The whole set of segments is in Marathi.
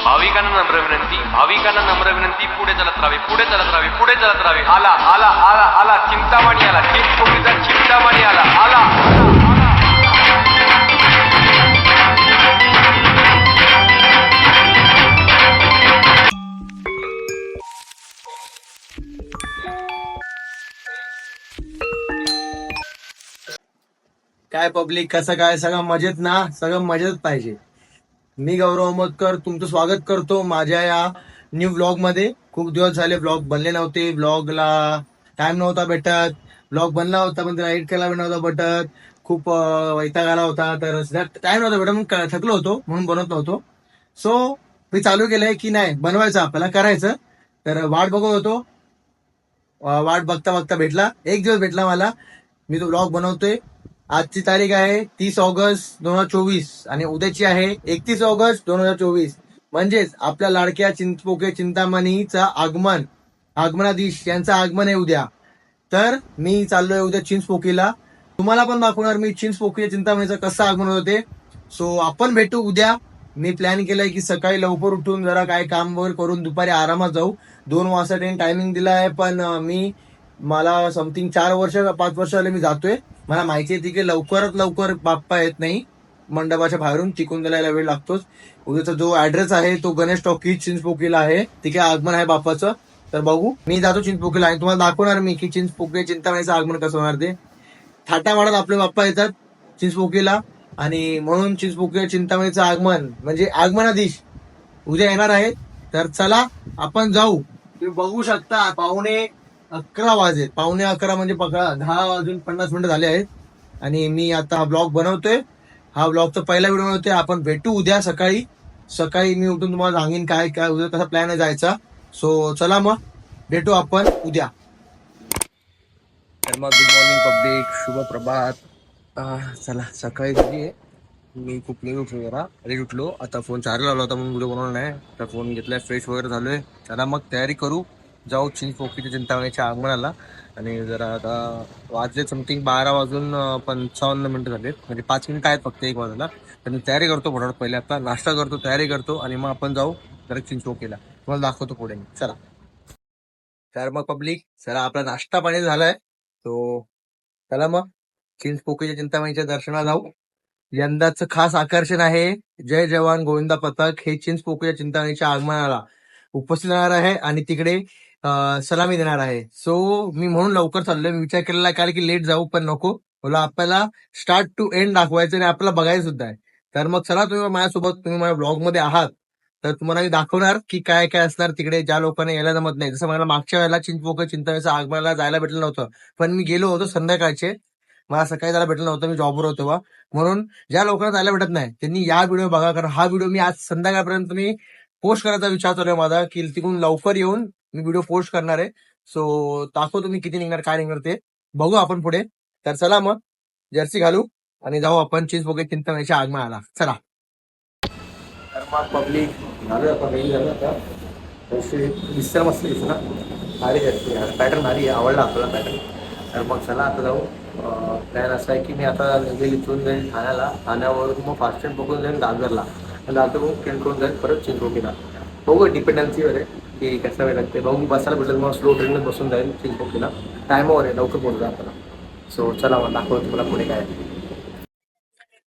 भाविकांना नम्र विनंती, पुढे चलत राहावे, पुढे चलत राहावे, पुढे चलत राहावे. आला आला आला आला चिंतामणी आला, चिंचपोकळीचा चिंतामणी आला, आला काय पब्लिक, कसं काय, सगळं मजेत ना? सगळं मजेत पाहिजे. मी गौरव अहमदकर तुमचं स्वागत करतो माझ्या या न्यू व्लॉग मध्ये. खूप दिवस झाले व्लॉग बनले नव्हते, व्लॉगला टाइम नव्हता भेटत. व्लॉग बनला होता पण त्याला एडिट करायला नव्हता भेटत. खूप वैताग आला होता, तर टाइम नव्हता भेटत, म्हणून थकलो होतो म्हणून बनवत नव्हतो. सो मी चालू केलंय की नाही, बनवायचं आपल्याला, करायचं. तर वाट बघत होतो, वाट बघता बघता भेटला, एक दिवस भेटला मला. मी तो व्लॉग बनवतोय. आजची तारीख आहे 30 ऑगस्ट 2024 आणि उद्याची आहे 31 ऑगस्ट 2024. म्हणजेच आपल्या लाडक्या चिंचपोके चिंतामणीचा आगमनाधीश यांचं आगमन आहे उद्या. तर मी चाललोय उद्या चिंचपोकीला. तुम्हाला पण दाखवणार मी चिंचपोकी चिंतामणीचं कसं आगमन होते. सो आपण भेटू उद्या. मी प्लॅन केलाय की सकाळी लवकर उठून जरा काय काम वगैरे करून दुपारी आरामात जाऊ. 2 वाजता ट्रेन टायमिंग दिला आहे, पण मला समथिंग 4 वर्ष 5 वर्ष झाले मी जातोय. मला माहिती आहे की लवकरात लवकर बाप्पा येत नाही मंडपाच्या बाहेरून, टिकून द्यायला वेळ लागतोच. उद्याचा जो ऍड्रेस आहे तो गणेश टॉकीज चिंचपोकीला आहे, तिथे आगमन आहे बाप्पाचं. तर बघू, मी जातो चिंचपोकीला आणि तुम्हाला दाखवणार मी की चिंचपोकी चिंतामणीचं आगमन कसं होणार ते. थाटामाटात आपले बाप्पा येतात चिंचपोकीला, आणि म्हणून चिंचपोकी चिंतामणीचं आगमन म्हणजे आगमनाधीश उद्या येणार आहे. तर चला आपण जाऊ. तुम्ही बघू शकता 11:15 वाजले. 11:15 म्हणजे पकडा 10 वाजून 50 मिनिटं झाले आहेत. आणि मी आता हा ब्लॉग बनवतोय. हा ब्लॉगचा पहिला व्हिडिओ बनवतोय. आपण भेटू उद्या सकाळी. सकाळी मी उठून तुम्हाला सांगेन काय काय उद्या कसा प्लॅन आहे जायचा. सो चला मग भेटू आपण उद्या. तर मग गुड मॉर्निंग पब्लिक, शुभ प्रभात. चला सकाळी झाली आहे. मी खूप लेट उठलो, जरा लेट उठलो. आता फोन चार्जर लावला होता म्हणून व्हिडिओ बनवला नाही. तर फोन घेतलाय, फ्रेश वगैरे झालोय. चला मग तयारी करू, जाऊ चिंचपोकीच्या चिंतामणीच्या आगमनाला. आणि जरा आता वाजले समथिंग 12 वाजून 55 मिनिटं झालेत, म्हणजे 5 मिनिटं आहेत फक्त 1 वाजायला. तर मी तयारी करतो फटाफट. पहिले आता नाश्ता करतो, तयारी करतो, आणि मग आपण जाऊ जरा चिंचपोकीला. तुम्हाला दाखवतो पुढे मी. चला. तर मग पब्लिक, चला आपला नाश्ता पाणी झालाय. तो चला मग चिंचपोकीच्या चिंतामणीच्या दर्शनाला जाऊ. यंदाचं खास आकर्षण आहे जय जवान गोविंदा पथक. हे चिंचपोकीच्या चिंतामणीच्या आगमनाला उपस्थित राहणार आहे आणि तिकडे सलामी देणार आहे. सो मी म्हणून लवकर चाललोय. मी विचार केलेला काय की लेट जाऊ, पण नको, बोला आपल्याला स्टार्ट टू एंड दाखवायचं आणि आपल्याला बघायचं सुद्धा आहे. तर मग चला, तुम्ही माझ्यासोबत, तुम्ही माझ्या ब्लॉग मध्ये आहात, तर तुम्हाला मी दाखवणार की काय काय असणार तिकडे ज्या लोकांना यायला जमत नाही. जसं मला मागच्या वेळेला चिंचपोकळ चिंतामणीच्या आगमनाला जायला भेटलं नव्हतं, पण मी गेलो होतो संध्याकाळचे. मला सकाळी जायला भेटलं नव्हतं, मी जॉबवर होतो तेव्हा. म्हणून ज्या लोकांना जायला भेटत नाही त्यांनी या व्हिडिओ बघा, कारण हा व्हिडिओ मी आज संध्याकाळपर्यंत मी पोस्ट करायचा विचार चालू आहे माझा, की तिकडून लवकर येऊन मी व्हिडिओ पोस्ट करणार आहे. सो दाखवतो मी किती निघणार काय निघणार ते बघू आपण पुढे. तर चला मग जर्सी घालू आणि जाऊ आपण चिंचपोकळी चिंतामणीच्या आगमनाला. चला. तर मग पब्लिक झालं, आपण रेडी झालं आता. दिसतं मस्त दिसतं ना, भारी पॅटर्न भारी आहे, आवडला आपल्याला पॅटर्न. तर मग चला आता जाऊ. प्लॅन असा आहे की मी आता निघेल इथून जाईल ठाण्याला, ठाण्यावरून मग फास्ट ट्रेन बघून जाईल दादरला, दादर मग ट्रेन करून जाईल परत चिंचपोकीला. बघू डिपेंडन्सीवर आहे की कसा वेळ लागते. बघू बसायला भेटेल मग स्लो ट्रेनमध्ये बसून जाईल चिंचपोकीला. टायमावर आहे, लवकर पोहोचू आपल्याला. सो चला मग दाखवतो तुम्हाला पुढे काय.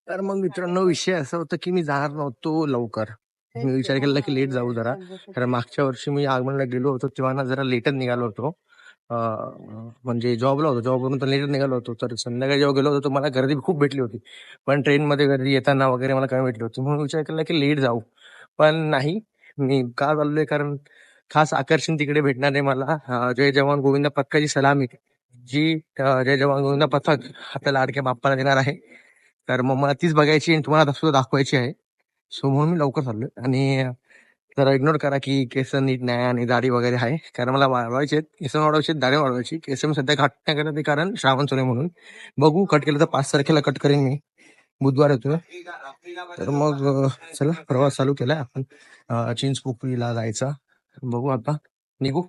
तर मग मित्रांनो, विषय असा होता की मी जाणार नव्हतो लवकर. मी विचार केला की लेट जाऊ जरा, कारण मागच्या वर्षी मी आगमनला गेलो होतो तेव्हा ना जरा लेटच निघालो होतो. म्हणजे जॉबला होतो, जॉबवरून तर लेटच निघालो होतो. तर संध्याकाळी जेव्हा गेलो होतो तर मला गर्दी खूप भेटली होती, पण ट्रेनमध्ये गर्दी येताना वगैरे मला कमी भेटली होती. म्हणून विचार केला की लेट जाऊ, पण नाही. मी का चाललोय, कारण खास आकर्षण तिकडे भेटणार आहे मला. जय जवान गोविंदा पथकाची सलामी जी जय जवान गोविंदा पथक आपल्या लाडक्या बाप्पाला देणार आहे. तर मग मला तीच बघायची आणि तुम्हाला सुद्धा दाखवायची आहे. सो म्हणून मी लवकर चाललोय. आणि जरा इग्नोर करा की केस नीट नाही आणि दाढी वगैरे आहे, कारण मला वाढवायचे आहेत, केस वाढवायचे, दाढी वाढवायची. केस मी सध्या कट नाही करत, कारण श्रावण चालू आहे म्हणून. बघू, कट केलं तर 5 तारखेला कट करेन मी, बुधवार येतोय. तर मग चला, प्रवास चालू केलाय आपण चिंचपोकळीला जायचा. बघू आता निघू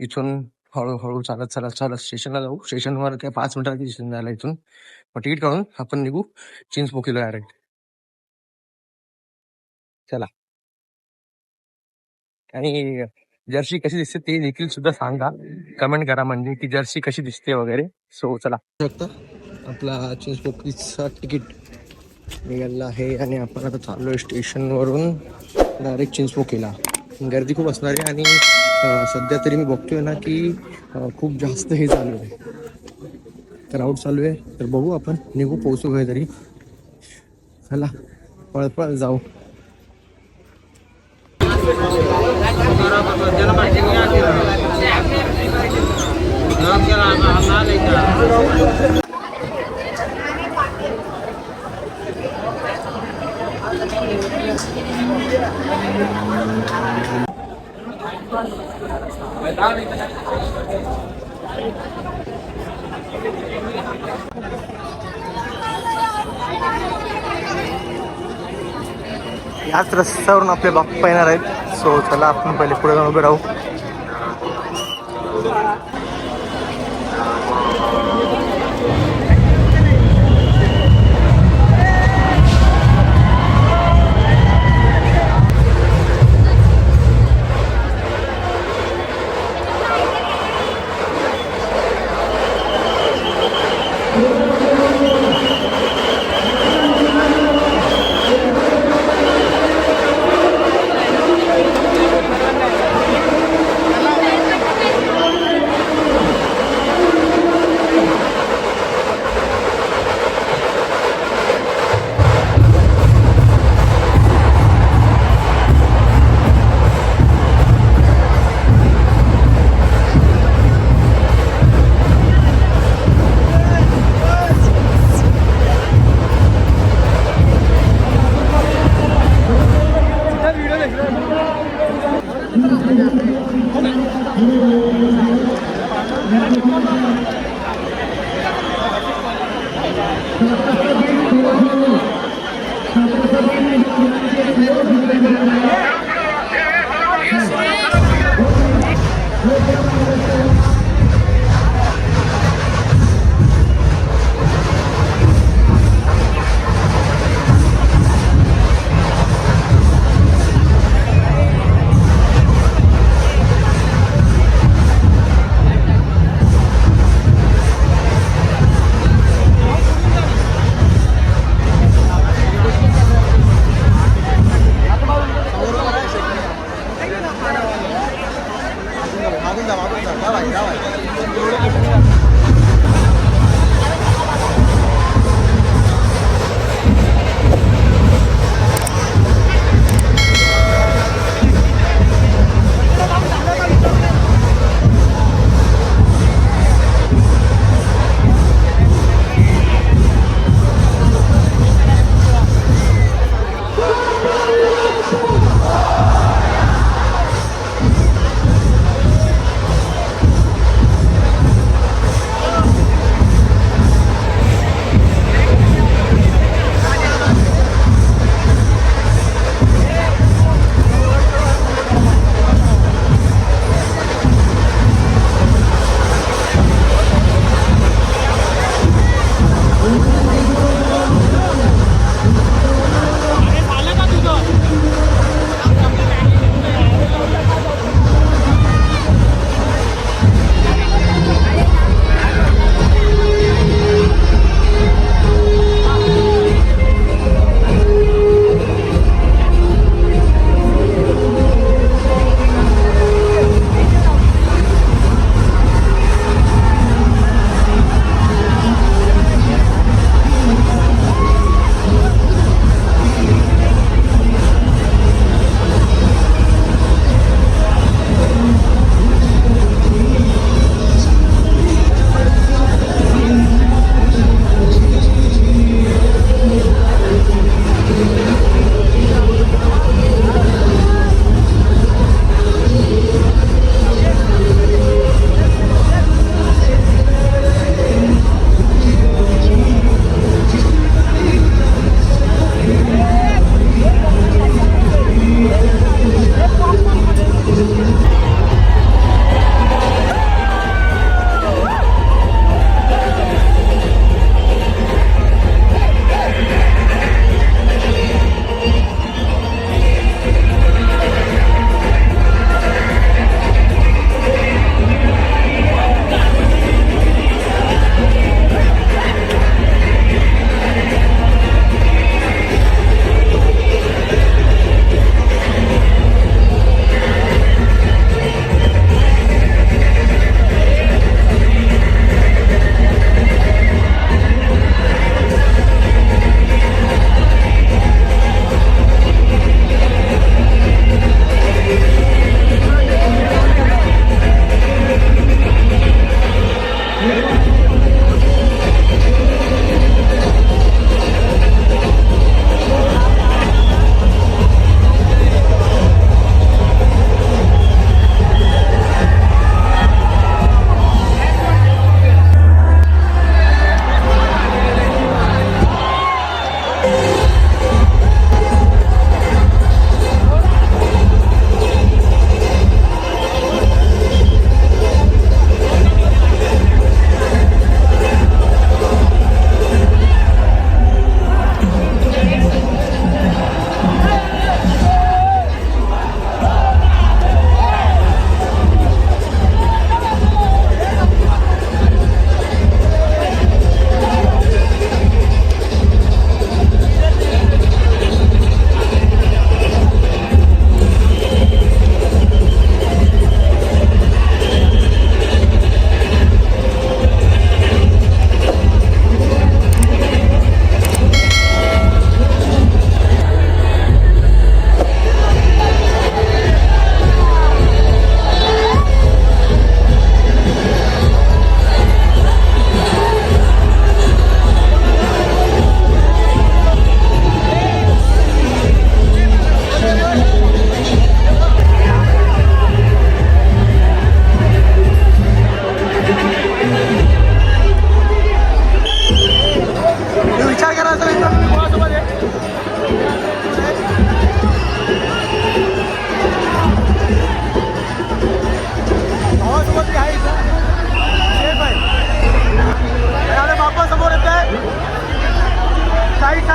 इथून हळूहळू चालत चालत चालत स्टेशनला जाऊ. स्टेशनवर काय 5 मिनिटात स्टेशन जायला इथून. मग तिकीट काढून आपण निघू चिंचपोकळीला डायरेक्ट. चला. आणि जर्सी कशी दिसते ते देखील सुद्धा सांगा, कमेंट करा म्हणजे की जर्सी कशी दिसते वगैरे. सो चला शकता आपला चिंचपोकळीचा तिकीट निघालेला आहे आणि आपण आता चाललोय स्टेशनवरून डायरेक्ट चिंचपोकळीला. गर्दी खूप असणार आहे आणि सध्या तरी मी बघतोय ना की खूप जास्त हे चालू आहे, क्राऊड चालू आहे. तर बघू आपण निघू पोहोचू काय तरी. चला पळपळ जाऊ. याच रस्त्यावरून आपले बाप्पा येणार आहेत. सो चला आपण पहिले पुढे जाऊन उभे राहू.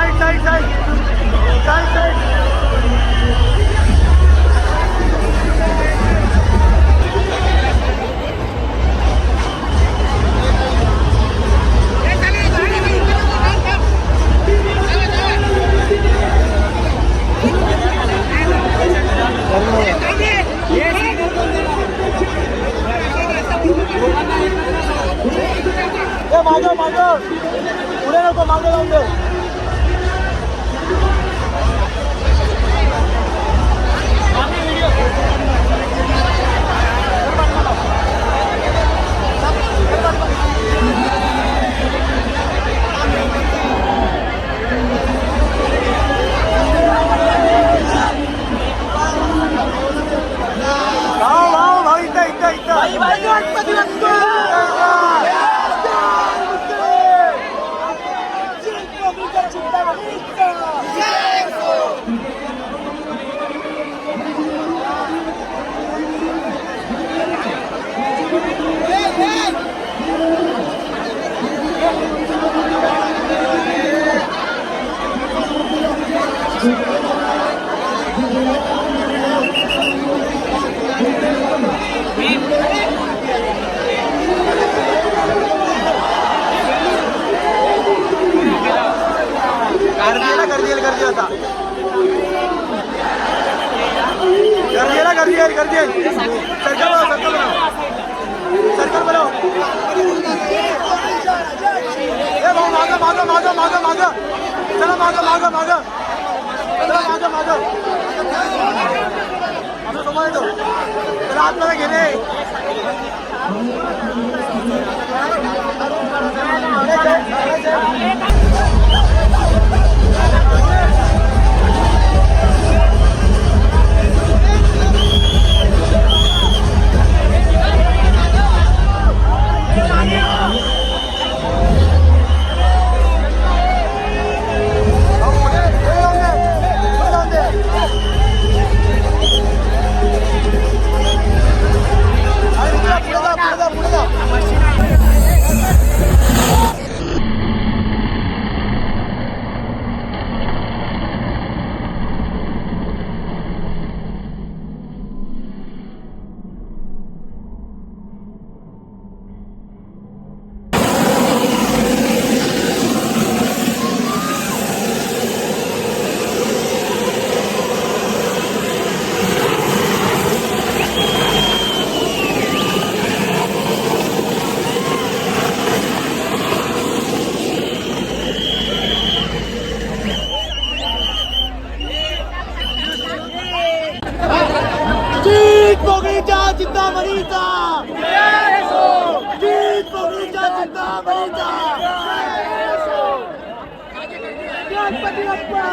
Side side side side side. मागं मागं पुढे नको मागं लावून दे. गर्दी आहे. सर्कल बनव. ए भाऊ मागं मागं मागं मागं मागं चला मागं मागं मागं चला मागं मागं आम्ही समोर येतो. त्याला आतमध्ये घेणे. चिंतामणीचा जीत पोगळीच्या चिंतामणीचा गणपती बाप्पा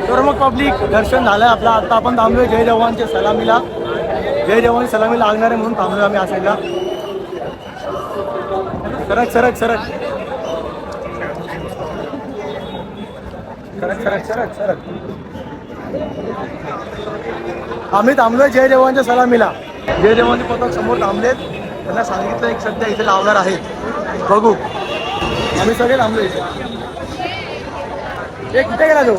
तर मग पब्लिक दर्शन झालंय आपलं. आता आपण थांबलोय जय जवानच्या सलामीला. जय जवान सलामीला लागणार आहे म्हणून थांबलोय आम्ही असायला. सरक सरक सरक सरक सरक सरक सरक. आम्ही थांबलोय जय जवानच्या सलामीला. जय जवानचे पथक समोर थांबलेत. त्यांना सांगितलं एक सध्या इथे लावणार आहेत. बघू आम्ही सगळे थांबलोय इथे. एक कुठे गेला तो?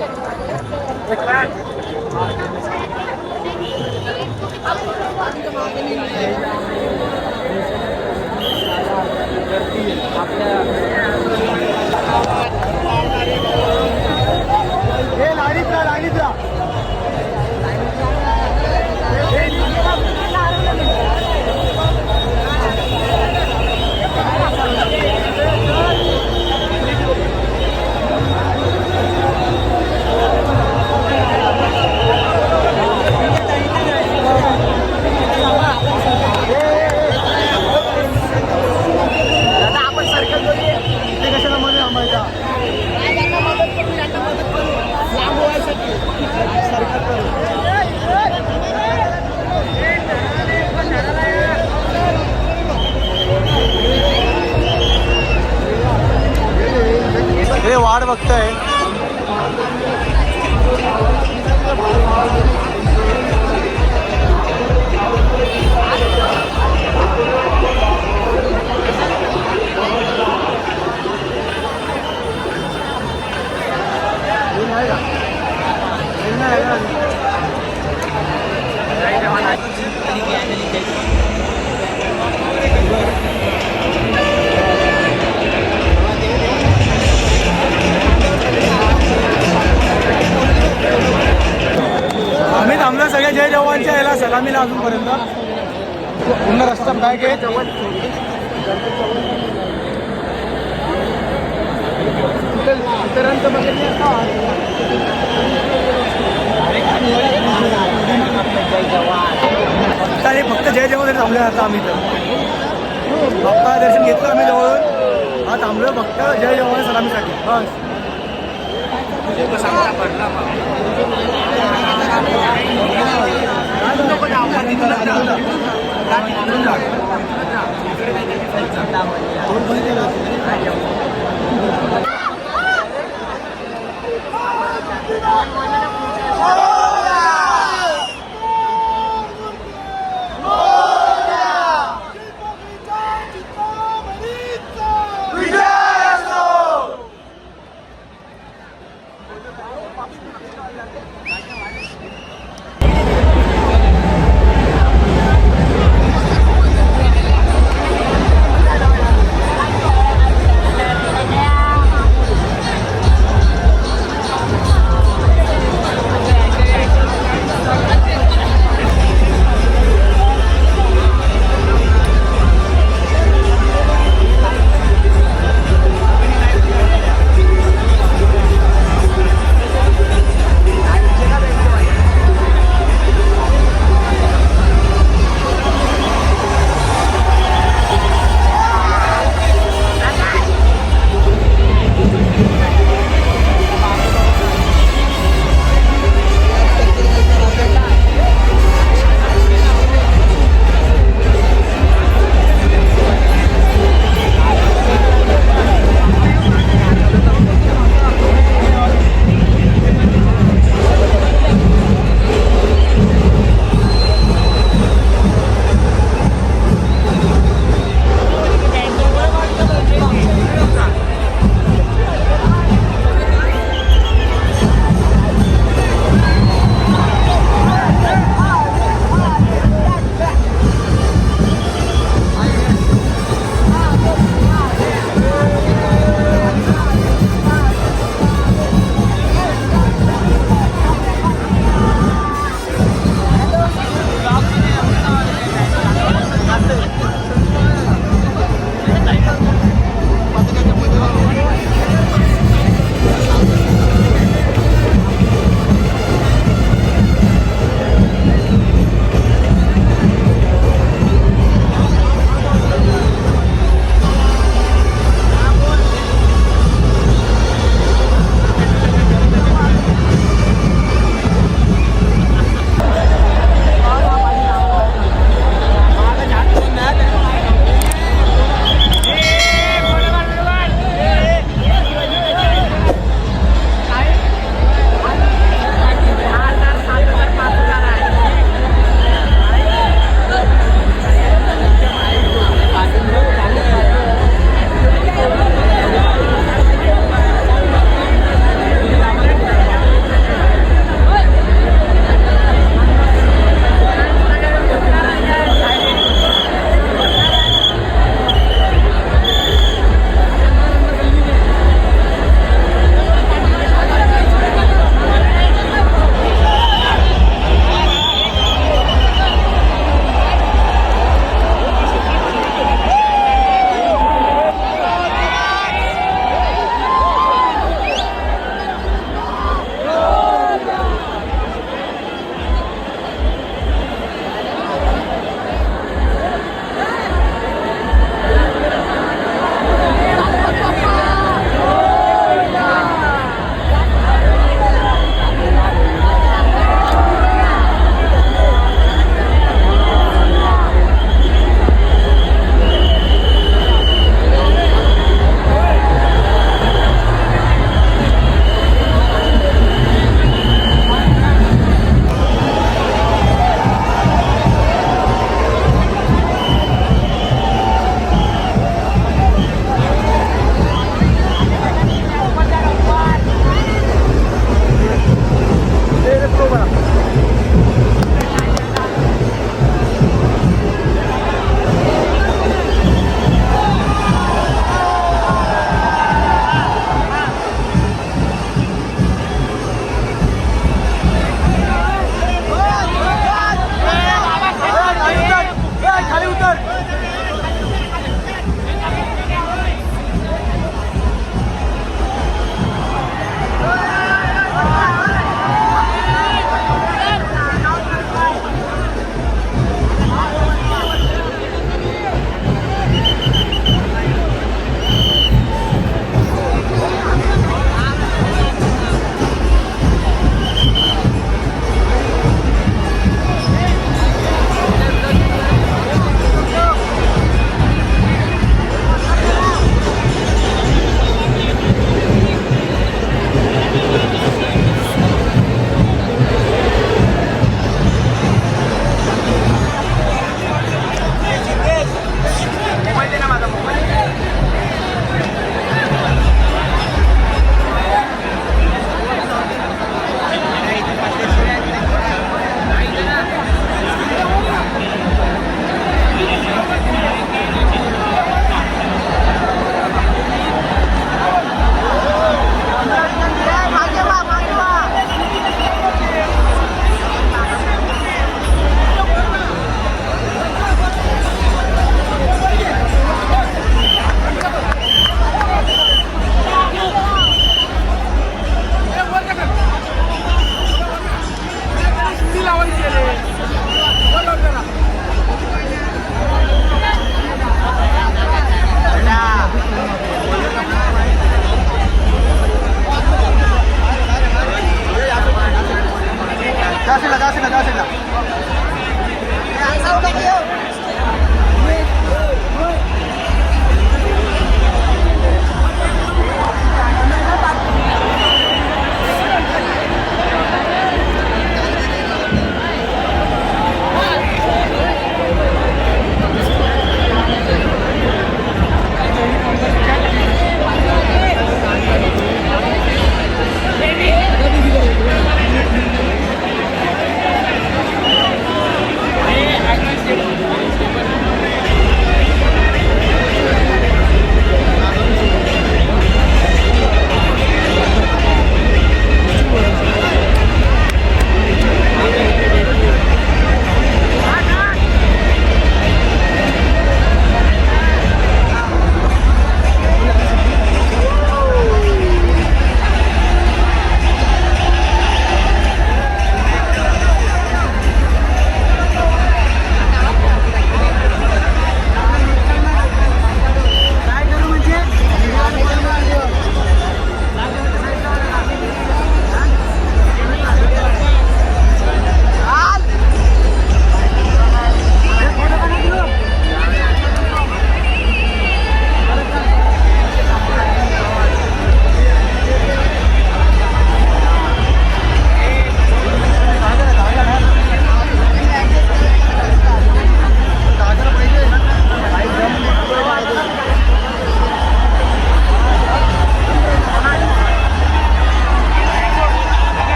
हे वाट बघताय. आम्ही थांबलो सगळ्या जय जवानच्या याला सलामीला अजूनपर्यंत. पूर्ण रस्ता बॅग आहे. फक्त जय जवान थांबलो आता आम्ही तर. बाप्पा दर्शन घेतलं आम्ही जवळून. हा थांबलो फक्त जय जवान सलामीसाठी बस.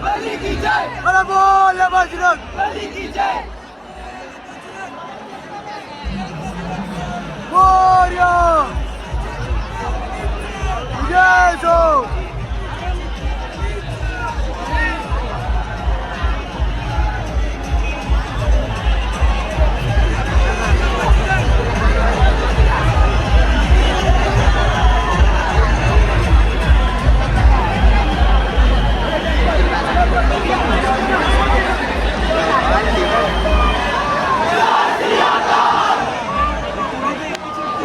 बजरंग अरे बोल बजरंग मोरया जय हो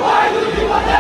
वाहेगुरु जी फतेह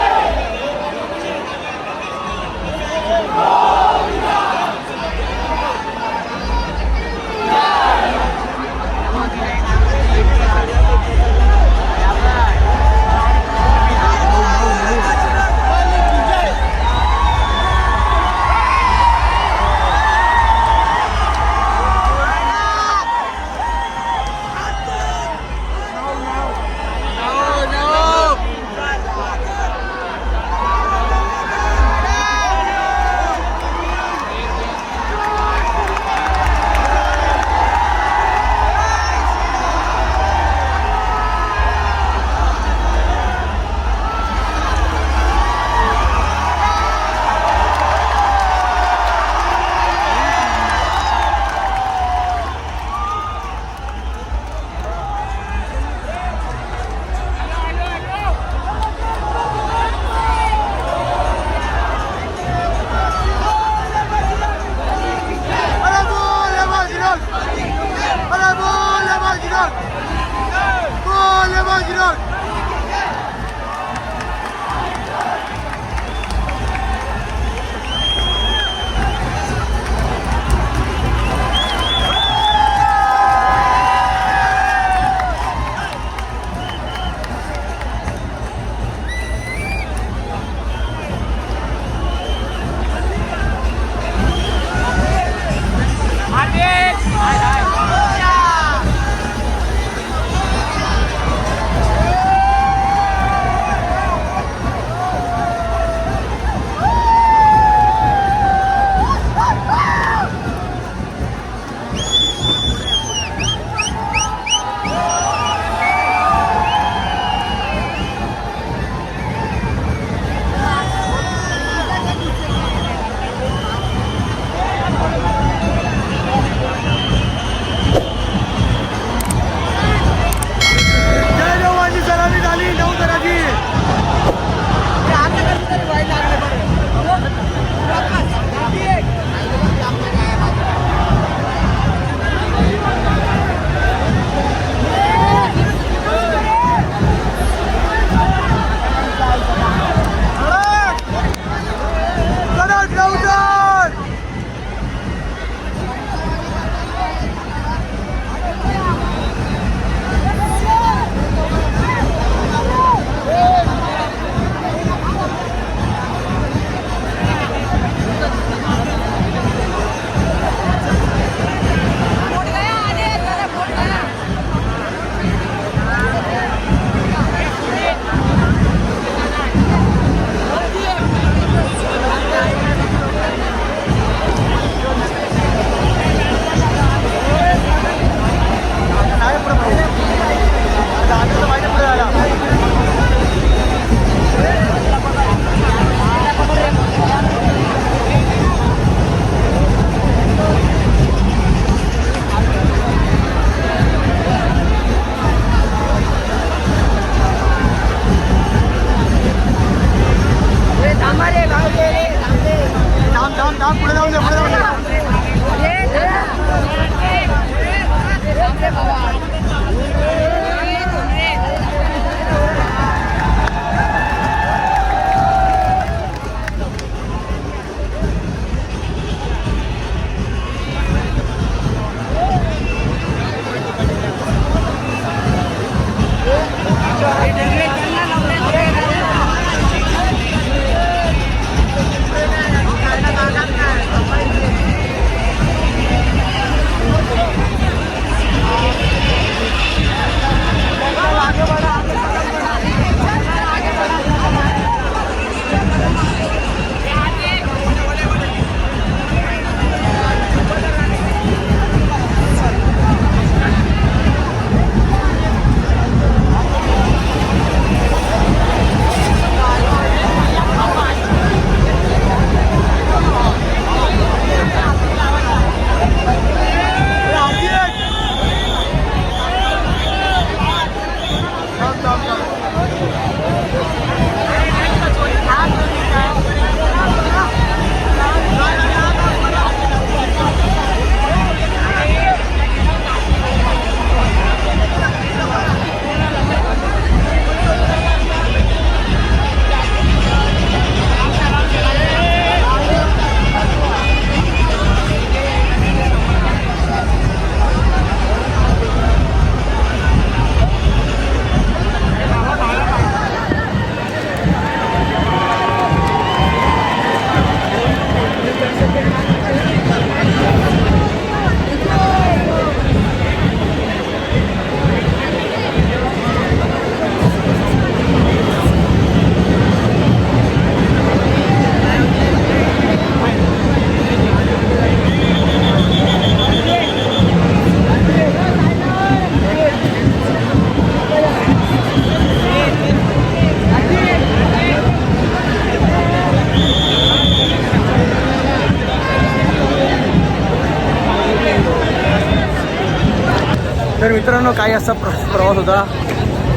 मित्रांनो काही असा प्रवास होता.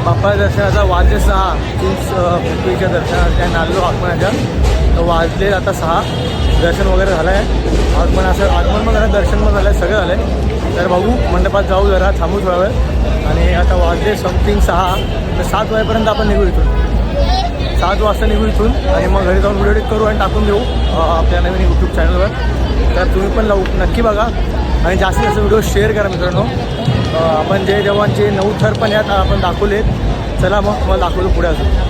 बाप्पा दर्शनाचा वाजले 6 पृथ्वीच्या दर्शनाच्या आलो आगमनाच्या. तर वाजले आता 6. दर्शन वगैरे झालं आहे. आगमन पण झालं, दर्शन पण झालं आहे, सगळं झालं आहे. तर बघू मंडपात जाऊ, जरा थांबू थोडा वेळ. आणि आता वाजले समथिंग 6. तर 7 वाजेपर्यंत आपण निघू इथून. 7 वाजता निघू इथून आणि मग घरी जाऊन व्हिडिओ एडिट करू आणि टाकून देऊ आपल्या नवीन यूट्यूब चॅनलवर. तर तुम्ही पण नक्की बघा आणि जास्तीत जास्त व्हिडिओ शेअर करा मित्रांनो. आपण जे जवानचे 9 थर पण यात आपण दाखवलेत. चला मग मला दाखवतो पुढे अजून.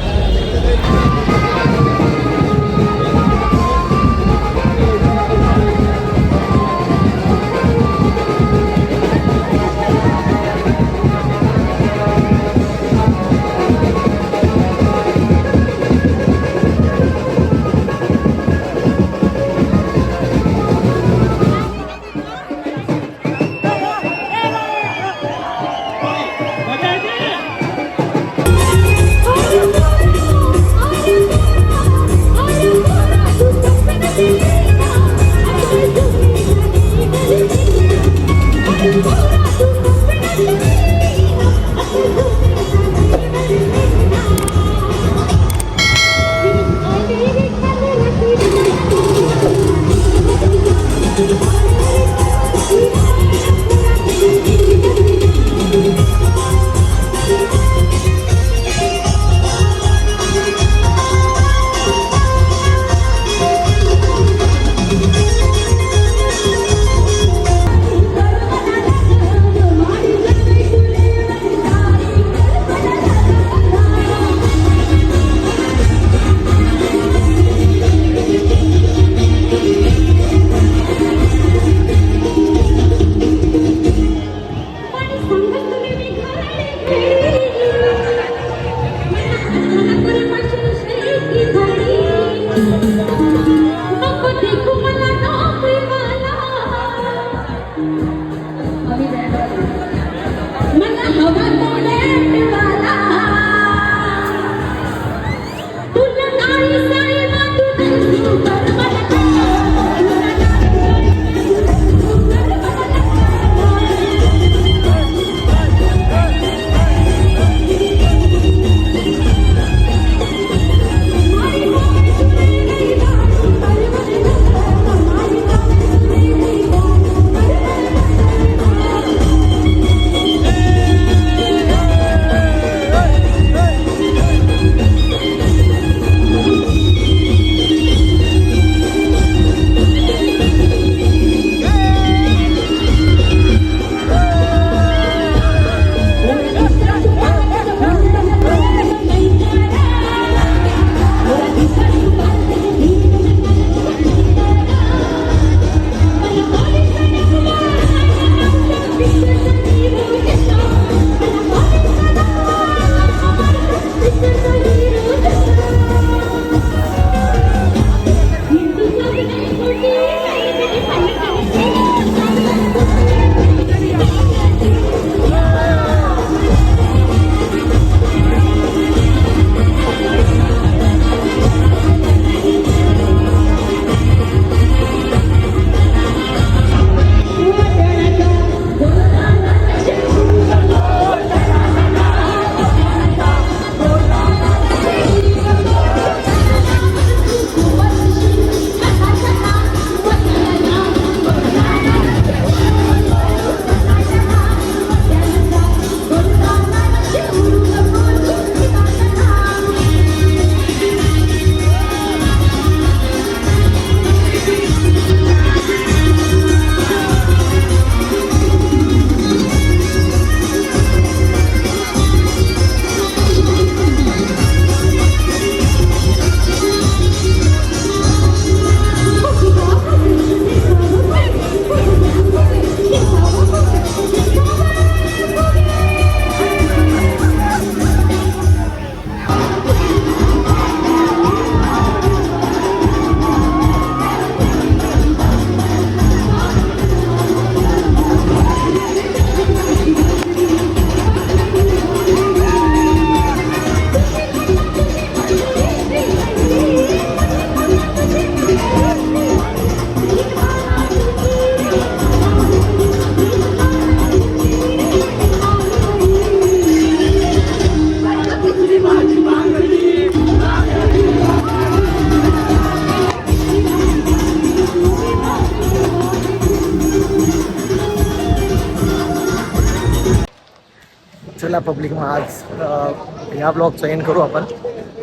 म्हटली की मग आज ह्या ब्लॉगचा एंड करू आपण.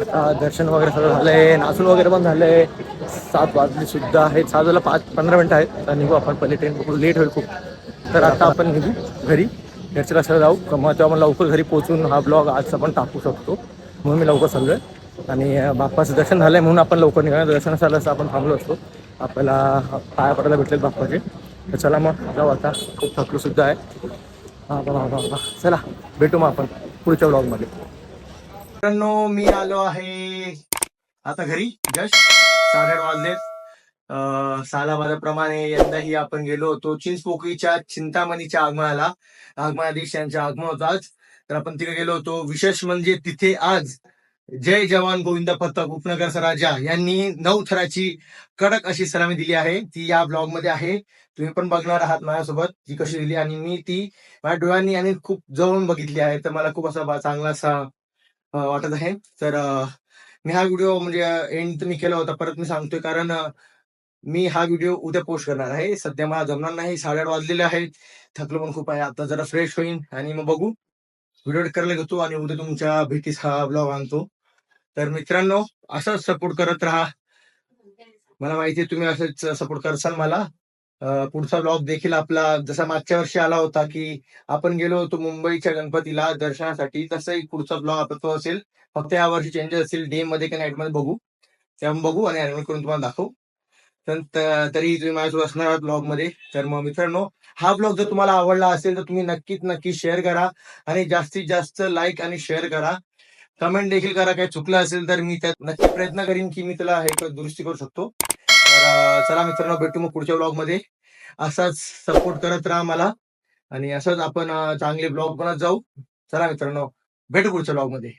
आता दर्शन वगैरे सगळं झालं आहे, नाचून वगैरे पण झालं आहे. 7 वाजले सुद्धा आहेत, 7 वाजला 5-15 मिनटं आहेत. आता निघू आपण, पहिले ट्रेन बघू, लेट होईल खूप. तर आता आपण निघू घरी, घरच्या रस्त्याला जाऊ मग तेव्हा आपण लवकर घरी पोहोचून हा ब्लॉग आज आपण टाकू शकतो. म्हणून मी लवकर चाललो आहे. आणि बाप्पाचं दर्शन झालं आहे म्हणून आपण लवकर निघालं. दर्शन झालं असं आपण थांबलो असतो, आपल्याला पाया पडायला भेटलेत बाप्पाचे. तर चला मग जाऊ आता, खूप थकलो सुद्धा आहे. चला भेटू मग आपण पुढच्या ब्लॉगमध्ये. मित्रांनो मी आलो आहे आता घरी, जस्ट 8:30 वाजलेत. 6 वाजेप्रमाणे यंदाही आपण गेलो होतो चिंचपोकळीच्या चिंतामणीच्या आगमनाला. आगमनाधीश यांच्या आगमन होतं आज, तर आपण तिथे गेलो होतो. विशेष म्हणजे तिथे आज जय जवान गोविंद पथक उपनगरचा राजा यांनी 9 थराची कडक अशी सलामी दिली आहे. ती या ब्लॉग मध्ये आहे, तुम्ही पण बघणार आहात माझ्यासोबत ती कशी दिली. आणि मी ती माझ्या डोळ्यांनी आणि खूप जवळून बघितली आहे, तर मला खूप असा चांगला असा वाटत आहे. तर मी हा व्हिडिओ म्हणजे एंड तर मी केला होता, परत मी सांगतोय कारण मी हा व्हिडिओ उद्या पोस्ट करणार आहे. सध्या मला जमणार नाही, 8:30 वाजलेले आहेत, थकलो पण खूप आहे. आता जरा फ्रेश होईन आणि मग बघू, व्हिडिओ करायला घेतो आणि उद्या तुमच्या भेटीस हा ब्लॉग आणतो. तर मित्रांनो असंच सपोर्ट करत राहा, मला माहिती आहे तुम्ही असंच सपोर्ट करसाल मला. पुढचा ब्लॉग देखील आपला जसा मागच्या वर्षी आला होता की आपण गेलो होतो मुंबईच्या गणपतीला दर्शनासाठी, तसंही पुढचा ब्लॉग आपला तो असेल. फक्त या वर्षी चेंजेस असेल, डे मध्ये की नाईट मध्ये बघू, तेव्हा बघू आणि अॅनिमेट करून तुम्हाला दाखवू. तरी तुम्ही माझ्यासोबत असणार आहात ब्लॉग मध्ये. तर मग मित्रांनो हा ब्लॉग जर तुम्हाला आवडला असेल तर तुम्ही नक्की शेअर करा आणि जास्तीत जास्त लाईक आणि शेअर करा. कमेंट देखील करा, काही चुकलं असेल तर मी त्यात नक्की प्रयत्न करीन की मी त्याला हे दुरुस्ती करू शकतो. तर चला मित्रांनो भेटू मग पुढच्या ब्लॉग मध्ये. असाच सपोर्ट करत राहा मला आणि असंच आपण चांगले ब्लॉग बनत जाऊ. चला मित्रांनो भेटू पुढच्या ब्लॉग मध्ये.